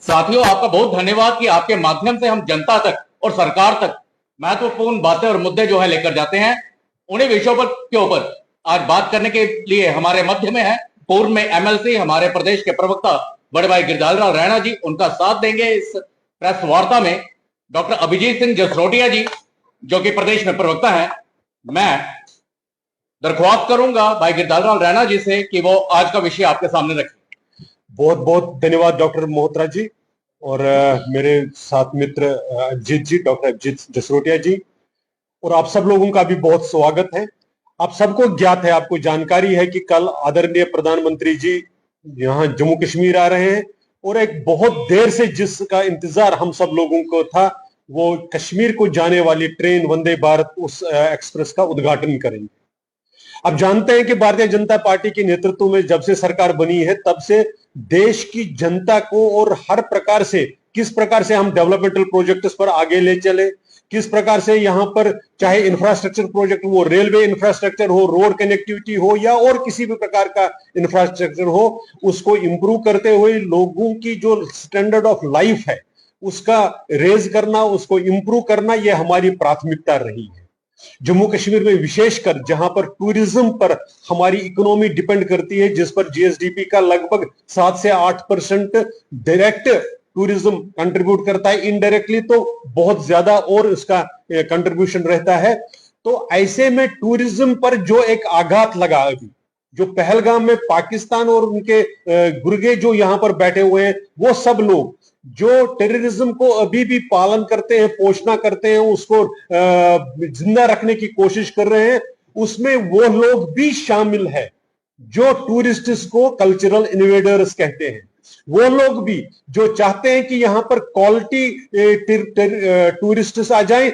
साथियों, आपका बहुत धन्यवाद कि आपके माध्यम से हम जनता तक और सरकार तक महत्वपूर्ण बातें और मुद्दे जो है लेकर जाते हैं। उन्हीं विषयों पर के ऊपर आज बात करने के लिए हमारे मध्य में है पूर्व में एमएलसी हमारे प्रदेश के प्रवक्ता बड़े भाई गिरधारी लाल रैना जी। उनका साथ देंगे इस प्रेस वार्ता में डॉक्टर अभिजीत सिंह जसरोटिया जी, जो कि प्रदेश में प्रवक्ता हैं। मैं दरख्वास्त करूंगा भाई गिरधारी लाल रैना जी से कि वो आज का विषय आपके सामने रखें। बहुत बहुत धन्यवाद डॉक्टर मोहत्रा जी और मेरे साथ मित्र अभिजीत जी, डॉक्टर अभिजीत जसरोटिया जी, और आप सब लोगों का भी बहुत स्वागत है। आप सबको ज्ञात है, आपको जानकारी है कि कल आदरणीय प्रधानमंत्री जी यहाँ जम्मू कश्मीर आ रहे हैं और एक बहुत देर से जिसका इंतजार हम सब लोगों को था, वो कश्मीर को जाने वाली ट्रेन वंदे भारत उस एक्सप्रेस का उद्घाटन करेंगे। अब जानते हैं कि भारतीय जनता पार्टी के नेतृत्व में जब से सरकार बनी है तब से देश की जनता को और हर प्रकार से किस प्रकार से हम डेवलपमेंटल प्रोजेक्ट्स पर आगे ले चले, किस प्रकार से यहाँ पर चाहे इंफ्रास्ट्रक्चर प्रोजेक्ट हो, रेलवे इंफ्रास्ट्रक्चर हो, रोड कनेक्टिविटी हो या और किसी भी प्रकार का इंफ्रास्ट्रक्चर हो, उसको इंप्रूव करते हुए लोगों की जो स्टैंडर्ड ऑफ लाइफ है उसका रेज करना, उसको इंप्रूव करना, यह हमारी प्राथमिकता रही है। जम्मू कश्मीर में विशेषकर जहां पर टूरिज्म पर हमारी इकोनॉमी डिपेंड करती है, जिस पर जीएसडीपी का लगभग 7 से 8% डायरेक्ट टूरिज्म कंट्रीब्यूट करता है, इनडायरेक्टली तो बहुत ज्यादा और उसका कंट्रीब्यूशन रहता है। तो ऐसे में टूरिज्म पर जो एक आघात लगा, अभी जो पहलगाम में पाकिस्तान और उनके गुर्गे जो यहां पर बैठे हुए हैं, वो सब लोग जो टेररिज्म को अभी भी पालन करते हैं, पोषणा करते हैं, उसको जिंदा रखने की कोशिश कर रहे हैं, उसमें वो लोग भी शामिल है जो टूरिस्ट्स को कल्चरल इन्वेडर्स कहते हैं। वो लोग भी जो चाहते हैं कि यहां पर क्वालिटी टूरिस्ट्स आ जाए,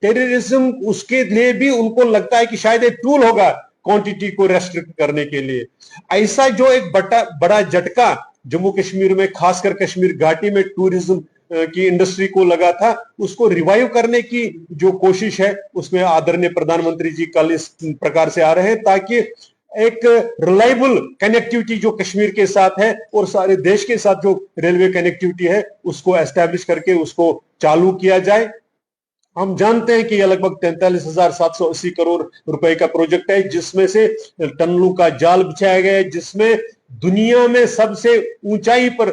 टेररिज्म उसके लिए भी उनको लगता है कि शायद एक टूल होगा क्वांटिटी को रेस्ट्रिक्ट करने के लिए। ऐसा जो एक बड़ा झटका जम्मू कश्मीर में, खासकर कश्मीर घाटी में टूरिज्म की इंडस्ट्री को लगा था, उसको रिवाइव करने की जो कोशिश है उसमें आदरणीय प्रधानमंत्री जी कल इस प्रकार से आ रहे हैं ताकि एक रिलायबल कनेक्टिविटी जो कश्मीर के साथ है और सारे देश के साथ जो रेलवे कनेक्टिविटी है उसको एस्टैब्लिश करके उसको चालू किया जाए। हम जानते हैं कि यह लगभग 43,780 करोड़ रुपए का प्रोजेक्ट है, जिसमें से टनलों का जाल बिछाया गया है, जिसमें दुनिया में सबसे ऊंचाई पर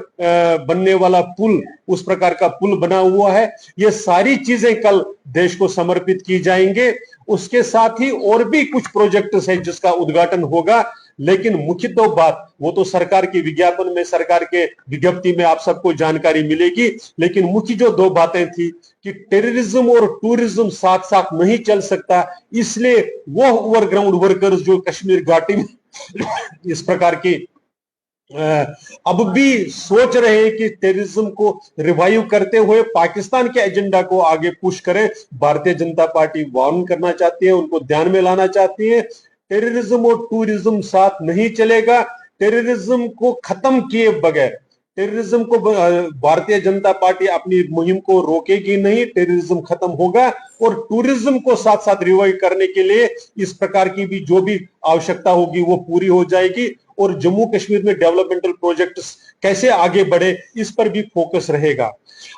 बनने वाला पुल, उस प्रकार का पुल बना हुआ है। ये सारी चीजें कल देश को समर्पित की जाएंगे। उसके साथ ही और भी कुछ प्रोजेक्ट्स हैं जिसका उद्घाटन होगा, लेकिन मुख्य तो बात वो तो सरकार की विज्ञापन में, सरकार के विज्ञप्ति में आप सबको जानकारी मिलेगी। लेकिन मुख्य जो दो बातें थी कि टेररिज्म और टूरिज्म साथ साथ नहीं चल सकता, इसलिए वो ओवरग्राउंड वर्कर्स जो कश्मीर घाटी में इस प्रकार की अब भी सोच रहे हैं कि टेररिज्म को रिवाइव करते हुए पाकिस्तान के एजेंडा को आगे पुश करें, भारतीय जनता पार्टी वार्न करना चाहती है, उनको ध्यान में लाना चाहती है। टेररिज्म और टूरिज्म साथ नहीं चलेगा। टेररिज्म को खत्म किए बगैर टेररिज्म को भारतीय जनता पार्टी अपनी मुहिम को रोकेगी नहीं, टेररिज्म खत्म होगा और टूरिज्म को साथ साथ रिवाइव करने के लिए इस प्रकार की भी जो भी आवश्यकता होगी वो पूरी हो जाएगी और जम्मू कश्मीर में डेवलपमेंटल प्रोजेक्ट्स कैसे आगे बढ़े इस पर भी फोकस रहेगा।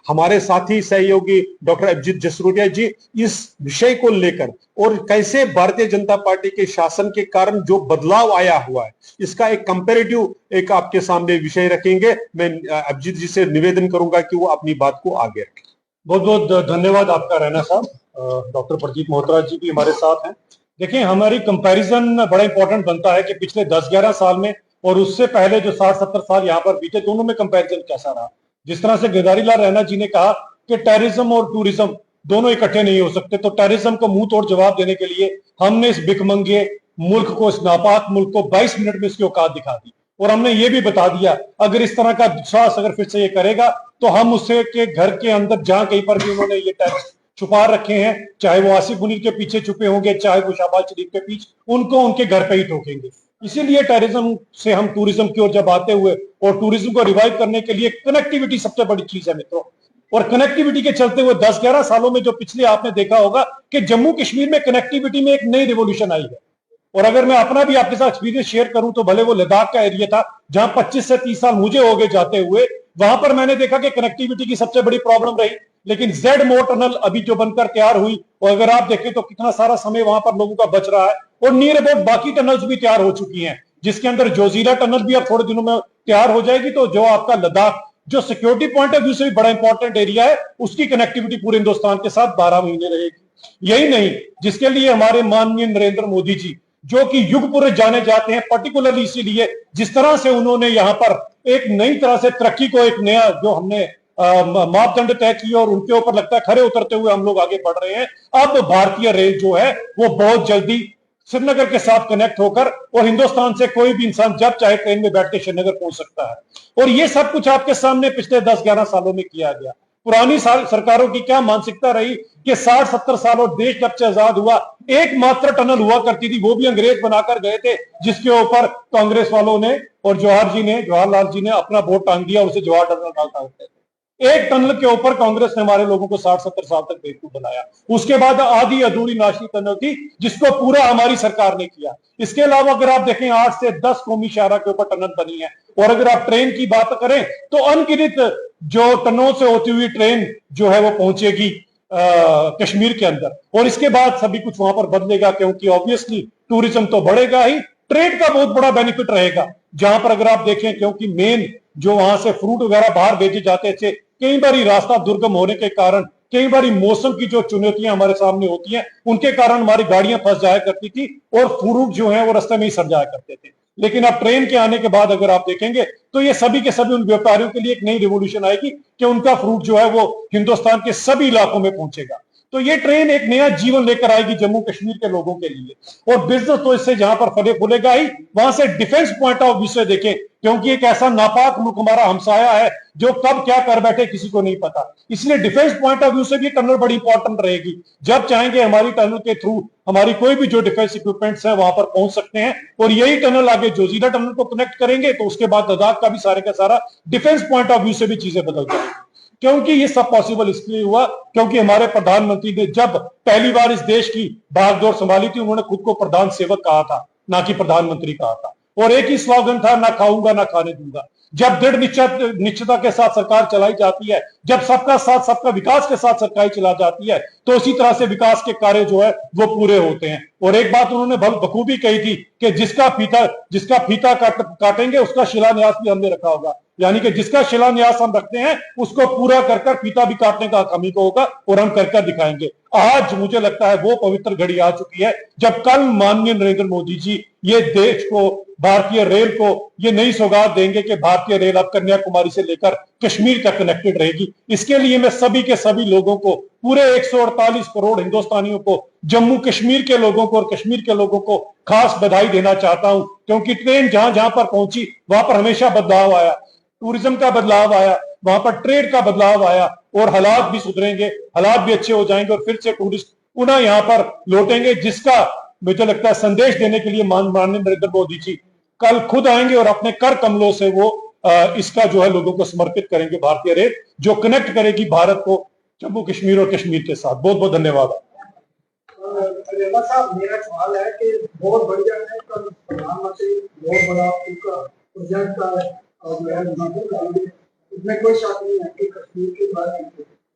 हमारे साथी सहयोगी डॉक्टर अभिजीत जसरोटिया जी इस विषय को लेकर और कैसे भारतीय जनता पार्टी के शासन के कारण जो बदलाव आया हुआ है इसका एक कंपैरेटिव एक आपके सामने विषय रखेंगे। मैं अभिजीत जी से निवेदन करूंगा कि वो अपनी बात को आगे रखें। बहुत बहुत धन्यवाद आपका रैना साहब। डॉक्टर प्रदीप मोहत्रा जी भी हमारे साथ हैं। देखिए, हमारी कंपैरिजन बड़ा इंपॉर्टेंट बनता है कि पिछले 10-11 साल में और उससे पहले जो 60-70 साल यहाँ पर बीते, दोनों में कंपैरिजन कैसा रहा। जिस तरह से गिरधारी लाल रैना जी ने कहा कि टेररिज्म और टूरिज्म दोनों इकट्ठे नहीं हो सकते, तो टेररिज्म को मुंह तोड़ जवाब देने के लिए हमने इस भिखमंगे मुल्क को, इस नापाक मुल्क को 22 मिनट में इसकी औकात दिखा दी और हमने ये भी बता दिया अगर इस तरह का दुस्साहस अगर फिर से ये करेगा तो हम उससे के घर के अंदर जहां कहीं पर भी उन्होंने ये टैक्स छुपा रखे हैं, चाहे वो आसिफ मुनीर के पीछे छुपे होंगे, चाहे वो शहबाज शरीफ के पीछे, उनको उनके घर पे ही ठोकेंगे। इसीलिए टेररिज्म से हम टूरिज्म की ओर जब आते हुए और टूरिज्म को रिवाइव करने के लिए कनेक्टिविटी सबसे बड़ी चीज है मित्रों, और कनेक्टिविटी के चलते हुए 10-11 सालों में जो पिछले आपने देखा होगा कि जम्मू कश्मीर में कनेक्टिविटी में एक नई रिवोल्यूशन आई है। और अगर मैं अपना भी आपके साथ एक्सपीरियंस शेयर करूं तो भले वो लद्दाख का एरिया था जहां 25 से 30 साल मुझे हो गए जाते हुए, वहां पर मैंने देखा कि कनेक्टिविटी की सबसे बड़ी प्रॉब्लम रही। लेकिन जेड मोर टनल अभी जो बनकर तैयार हुई, और अगर आप देखें तो कितना सारा समय वहां पर लोगों का बच रहा है, और नियर अबाउट बाकी टनल्स भी तैयार हो चुकी हैं, जिसके अंदर जोजीला टनल भी अब थोड़े दिनों में तैयार हो जाएगी। तो जो आपका लद्दाख जो सिक्योरिटी पॉइंट ऑफ व्यू से भी बड़ा इंपॉर्टेंट एरिया है, उसकी कनेक्टिविटी पूरे हिंदुस्तान के साथ 12 महीने रहेगी। यही नहीं, जिसके लिए हमारे माननीय नरेंद्र मोदी जी जो कि युग पुरुष जाने जाते हैं, पर्टिकुलरली इसीलिए जिस तरह से उन्होंने यहाँ पर एक नई तरह से तरक्की को, एक नया जो हमने मापदंड तय किए और उनके ऊपर लगता है खरे उतरते हुए हम लोग आगे बढ़ रहे हैं। अब भारतीय रेल जो है वो बहुत जल्दी श्रीनगर के साथ कनेक्ट होकर, और हिंदुस्तान से कोई भी इंसान जब चाहे ट्रेन में बैठ के श्रीनगर पहुंच सकता है। और ये सब कुछ आपके सामने पिछले 10-11 सालों में किया गया। पुरानी सरकारों की क्या मानसिकता रही कि 60-70 सालों देश जब से आजाद हुआ, एकमात्र टनल हुआ करती थी, वो भी अंग्रेज बनाकर गए थे, जिसके ऊपर कांग्रेस वालों ने और जवाहरलाल जी ने अपना वोट टांग दिया, उसे जवाहर टनल डालता होते थे। एक टनल के ऊपर कांग्रेस ने हमारे लोगों को 60-70 साल तक बेवकूफ बनाया। उसके बाद आधी अधूरी नाशनी टनल थी, जिसको पूरा हमारी सरकार ने किया। इसके अलावा अगर आप देखें 8 से 10 कौमी शहरा के ऊपर टनल बनी है। और अगर आप ट्रेन की बात करें तो अनगिनत जो टनलों से होती हुई ट्रेन जो है वो पहुंचेगी कश्मीर के अंदर, और इसके बाद सभी कुछ वहां पर बदलेगा, क्योंकि ऑब्वियसली टूरिज्म तो बढ़ेगा ही, ट्रेड का बहुत बड़ा बेनिफिट रहेगा। जहां पर अगर आप देखें, क्योंकि मेन जो वहां से फ्रूट वगैरह बाहर भेजे जाते थे, कई बार रास्ता दुर्गम होने के कारण, कई बार मौसम की जो चुनौतियां हमारे सामने होती हैं, उनके कारण हमारी गाड़ियां फंस जाया करती थी और फ्रूट जो है वो रास्ते में ही सड़ जाया करते थे। लेकिन अब ट्रेन के आने के बाद अगर आप देखेंगे तो ये सभी के सभी उन व्यापारियों के लिए एक नई रिवोल्यूशन आएगी कि उनका फ्रूट जो है वो हिंदुस्तान के सभी इलाकों में पहुंचेगा। तो ये ट्रेन एक नया जीवन लेकर आएगी जम्मू कश्मीर के लोगों के लिए, और बिजनेस तो इससे जहां पर फले फूलेगा ही। वहां से डिफेंस पॉइंट ऑफ व्यू से देखें, क्योंकि एक ऐसा नापाक मुल्क हमारा हमसाया है जो कब क्या कर बैठे किसी को नहीं पता, इसलिए डिफेंस पॉइंट ऑफ व्यू से भी टनल बड़ी इंपॉर्टेंट रहेगी। जब चाहेंगे हमारी टनल के थ्रू हमारी कोई भी जो डिफेंस इक्विपमेंट्स है वहां पर पहुंच सकते हैं, और यही टनल आगे जोजीला टनल को कनेक्ट करेंगे, तो उसके बाद लद्दाख का भी सारे का सारा डिफेंस पॉइंट ऑफ व्यू से भी चीजें बदल जाएंगी। क्योंकि ये सब पॉसिबल इसलिए हुआ क्योंकि हमारे प्रधानमंत्री ने जब पहली बार इस देश की भागदौड़ संभाली थी, उन्होंने खुद को प्रधान सेवक कहा था, ना कि प्रधानमंत्री कहा था, और एक ही स्लोगन था, ना खाऊंगा ना खाने दूंगा। जब दृढ़ निश्चयता के साथ सरकार चलाई जाती है, जब सबका साथ सबका विकास के साथ सरकार चला जाती है, तो इसी तरह से विकास के कार्य जो है वो पूरे होते हैं। और एक बात उन्होंने बखूबी कही थी कि जिसका फीता काटेंगे उसका शिलान्यास भी हमने रखा होगा, यानी कि जिसका शिलान्यास हम रखते हैं उसको पूरा कर फीता भी काटने का हक हम को होगा, और हम कर दिखाएंगे। आज मुझे लगता है वो पवित्र घड़ी आ चुकी है जब कल माननीय नरेंद्र मोदी जी ये देश को, भारतीय रेल को ये नई सौगात देंगे कि भारतीय रेल अब कन्याकुमारी से लेकर कश्मीर तक कनेक्टेड रहेगी। इसके लिए मैं सभी के सभी लोगों को, पूरे 148 करोड़ हिंदुस्तानियों को, जम्मू कश्मीर के लोगों को और कश्मीर के लोगों को खास बधाई देना चाहता हूं, क्योंकि ट्रेन जहां जहां पर पहुंची वहां पर हमेशा बदलाव आया, टूरिज्म का बदलाव आया, वहां पर ट्रेड का बदलाव आया, और हालात भी सुधरेंगे, हालात भी अच्छे हो जाएंगे, और फिर से टूरिस्ट पुनः यहाँ पर लौटेंगे, जिसका मुझे लगता है संदेश देने के लिए माननीय नरेंद्र मोदी जी कल खुद आएंगे और अपने कर कमलों से वो इसका जो है लोगों को समर्पित करेंगे, भारतीय रेल जो कनेक्ट करेगी भारत को जम्मू कश्मीर और कश्मीर के साथ। बहुत बहुत धन्यवाद। साहब, मेरा सवाल है कि बहुत बढ़िया है, कल प्रधानमंत्री बहुत बड़ा उनका प्रोजेक्ट का जो है उसमें कोई शक नहीं है कि कश्मीर के बारे में,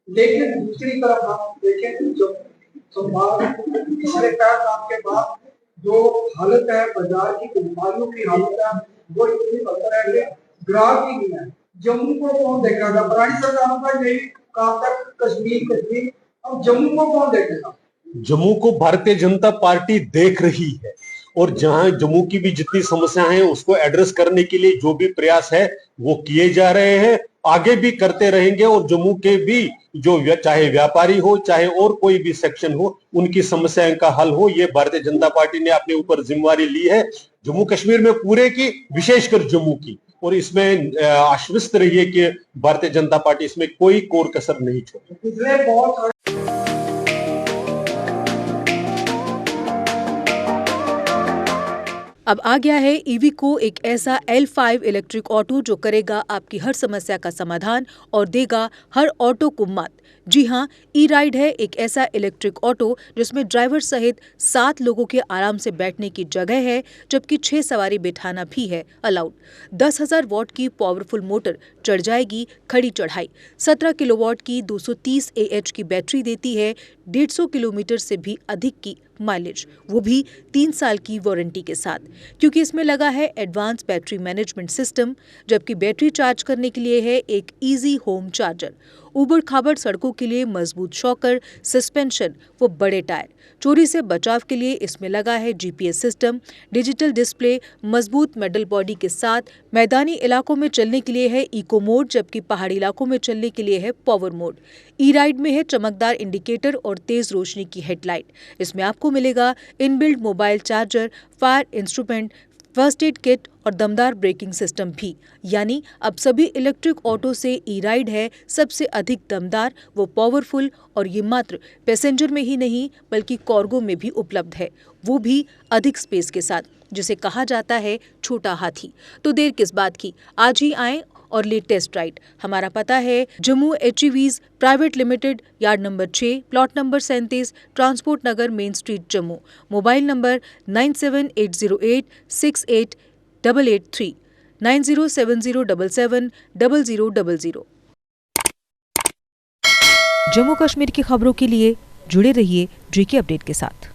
लेकिन दूसरी तरफ हम देखें जो पिछले 4 साल के बाद जो हालत है बाजार की, व्यापारियों की हालत है वो इतनी बदतर है कि ग्राहक ही नहीं है। जम्मू को कौन देखेगा? पुरानी सरकारों का यही कहा तक कश्मीर, अब जम्मू को कौन देखेगा? जम्मू को भारतीय जनता पार्टी देख रही है, और जहां जम्मू की भी जितनी समस्याएं हैं उसको एड्रेस करने के लिए जो भी प्रयास है वो किए जा रहे हैं, आगे भी करते रहेंगे। और जम्मू के भी जो चाहे व्यापारी हो चाहे और कोई भी सेक्शन हो, उनकी समस्याओं का हल हो, ये भारतीय जनता पार्टी ने अपने ऊपर जिम्मेवारी ली है, जम्मू कश्मीर में पूरे की, विशेषकर जम्मू की। और इसमें आश्वस्त रहिए कि भारतीय जनता पार्टी इसमें कोई कोर कसर नहीं छोड़ेगी। अब आ गया है ईवीको, एक ऐसा L5 इलेक्ट्रिक ऑटो जो करेगा आपकी हर समस्या का समाधान और देगा हर ऑटो को मात। जी हाँ, ई राइड है एक ऐसा इलेक्ट्रिक ऑटो जिसमें ड्राइवर सहित 7 लोगों के आराम से बैठने की जगह है, जबकि 6 सवारी बिठाना भी है अलाउड। 10,000 वॉट की पावरफुल मोटर चढ़ जाएगी खड़ी चढ़ाई। 17 किलोवाट की 230 AH की बैटरी देती है 150 किलोमीटर से भी अधिक की माइलेज, वो भी 3 साल की वारंटी के साथ, क्योंकि इसमें लगा है एडवांस बैटरी मैनेजमेंट सिस्टम। जबकि बैटरी चार्ज करने के लिए है एक इजी होम चार्जर। उबड़ खाबड़ सड़कों के लिए मजबूत शॉकर, सस्पेंशन व बड़े टायर। चोरी से बचाव के लिए इसमें लगा है GPS सिस्टम, डिजिटल डिस्प्ले, मजबूत मेटल बॉडी के साथ। मैदानी इलाकों में चलने के लिए है इको मोड, जबकि पहाड़ी इलाकों में चलने के लिए है पावर मोड। ई राइड में है चमकदार इंडिकेटर और तेज रोशनी की हेडलाइट। इसमें आपको मिलेगा inbuilt mobile charger, fire instrument, first aid kit और दमदार ब्रेकिंग सिस्टम भी। यानी अब सभी इलेक्ट्रिक ऑटो से ई राइड है सबसे अधिक दमदार व पावरफुल, और ये मात्र पैसेंजर में ही नहीं बल्कि कार्गो में भी उपलब्ध है, वो भी अधिक स्पेस के साथ, जिसे कहा जाता है छोटा हाथी। तो देर किस बात की, आज ही आएं और ले टेस्ट राइड। हमारा पता है Jammu HEVs private limited, yard number 6, plot number 37, transport Nagar, main street, Jammu. Mobile number 9780868883, 9070770000। Jammu Kashmir की खबरों के लिए जुड़े रहिए JK अपडेट के साथ।